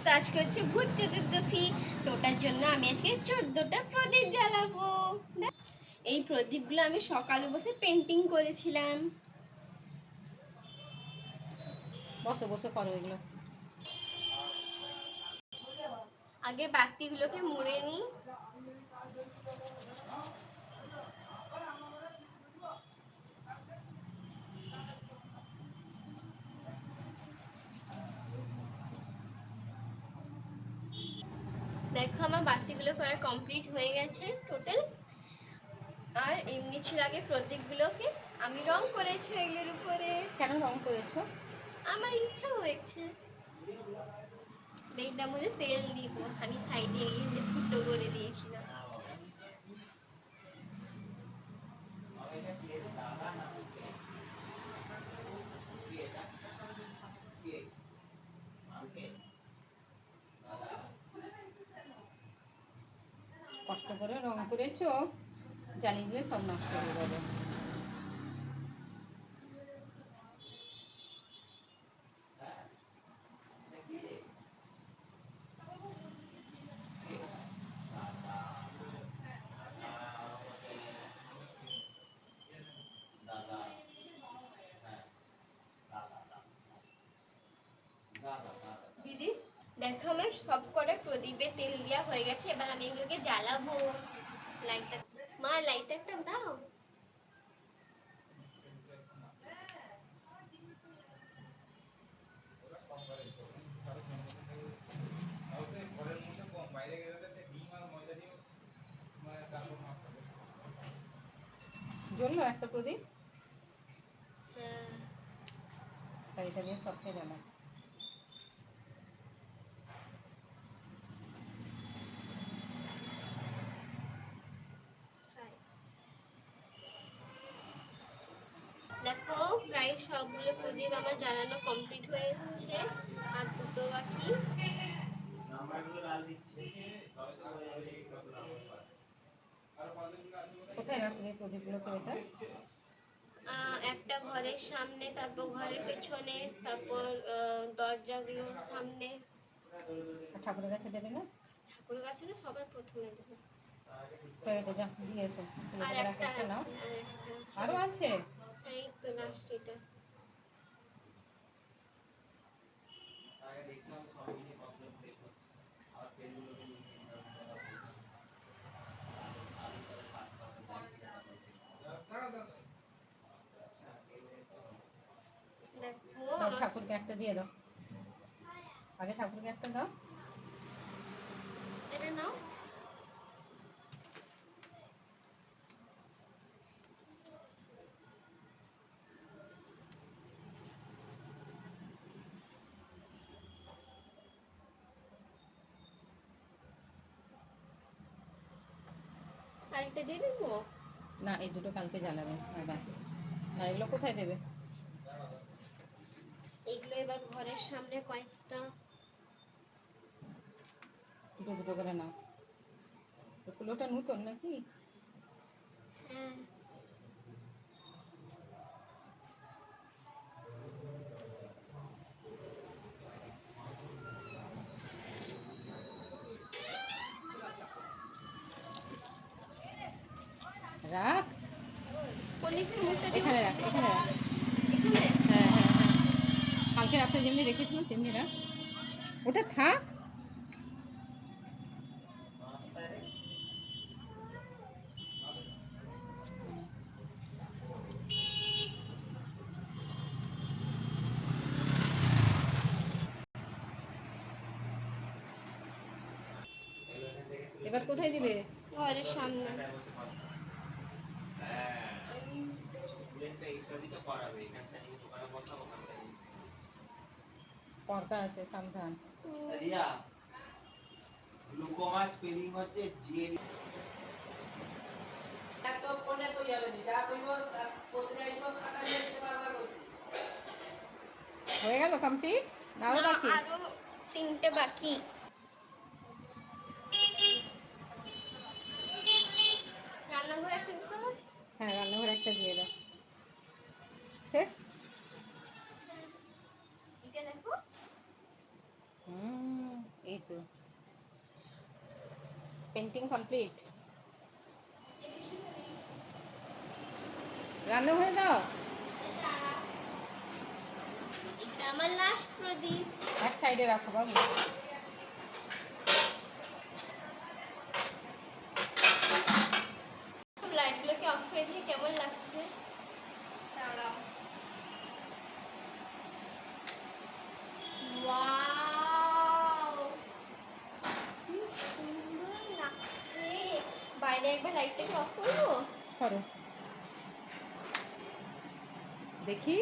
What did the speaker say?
তো আজকে হচ্ছে ভূত চতুর্দশী, তো ওটার জন্য আমি আজকে 14টা প্রদীপ জ্বালাবো। এই প্রদীপগুলো আমি সকালে বসে পেন্টিং করেছিলাম। বসে বসে করো এগুলো। আগে বাতিগুলোকে মুড়ে নিই। দেখো আমার বাতিগুলো করা কমপ্লিট হয়ে গেছে টোটাল। আর এমনি ছিল আগে প্রদীপগুলোকে আমি রং করেছি এগুলোর উপরে। কেন রং করেছো? আমার ইচ্ছা হয়েছে। এইটার মধ্যে তেল দিব, আমি সাইডে গিয়ে ফুটো করে দিয়েছিলাম। কষ্ট করে রং করেছো, জ্বালিয়ে দিলে সব নষ্ট হয়ে যাবে। দিদি দেখো আমার সব কটা প্রদীপে তেল দেওয়া হয়ে গেছে, এবার আমি এগুলোকে জ্বালাবো। লাইটার মা, লাইটারটা দাও। জ্বললো একটা প্রদীপ, হ্যাঁ। এটা দিয়ে সবকে জ্বালা। দেখো প্রায় সবগুলো প্রদীপ আমার জ্বালানো কমপ্লিট হয়ে এসছে, আর দুটো বাকি। কোথায় রাখবে প্রদীপগুলোকে? এটা একটা ঘরের সামনে, তারপর ঘরের পেছনে, তারপর দরজাগুলোর সামনে। ঠাকুরের কাছে দেবে না? ঠাকুরের কাছে তো সবার প্রথমে দেবো। হয়ে গেছে, যা দিয়ে এসো। আর একটা নাও, আছে, আরো আছে। এই তো লাস্ট এটা। দাও, ঠাকুরকে একটা দিয়ে দাও। আগে ঠাকুরকে একটা দাও। এটা নাও। আরেকটা দিয়ে দেবো? না, এই দুটো কালকে জ্বালাবে। না, এগুলো কোথায় দেবে? এগুলো এবার ঘরের সামনে কয়েকটা। দুটো দুটো করে নাও। কুলোটা নতুন নাকি? হ্যাঁ। রাখ, এখানে রাখ, এখানে রাখ। এখানে? হ্যাঁ হ্যাঁ হ্যাঁ, কালকে রাত্রে যেমনি রেখেছিলাম তেমনি রাখ। ওটা থাক। এবার কোথায় দিবে? ঘরের সামনে। পর্দা আছে, সাবধান। রিয়া, গ্লুকোমা স্পেলিং হচ্ছে জি। তো ফোনে কই যাবে নি, যা কইবো তার পত্রে আইবো, খাতা নিয়ে আসতে বারবার করছি। হয়ে গেল কমপ্লিট? না আরো বাকি? আরো 3টে বাকি। রান্নাঘরে একটা দিতে হবে। হ্যাঁ, রান্নাঘরে একটা দিয়ে দাও। শেষ? এটা দেখো। কিন্তু পেন্টিং কমপ্লিট। রান্না হয়ে দাও। এটা আমার লাস্ট প্রদীপ। এক সাইডে রাখো বাবু। লাইটগুলোকে অফ করে দিয়ে কেমন লাগছে দাঁড়াও। ওয়াও, কি সুন্দর লাগছে। বাইরে একবার লাইটটাকে অফ করবো। করো দেখি।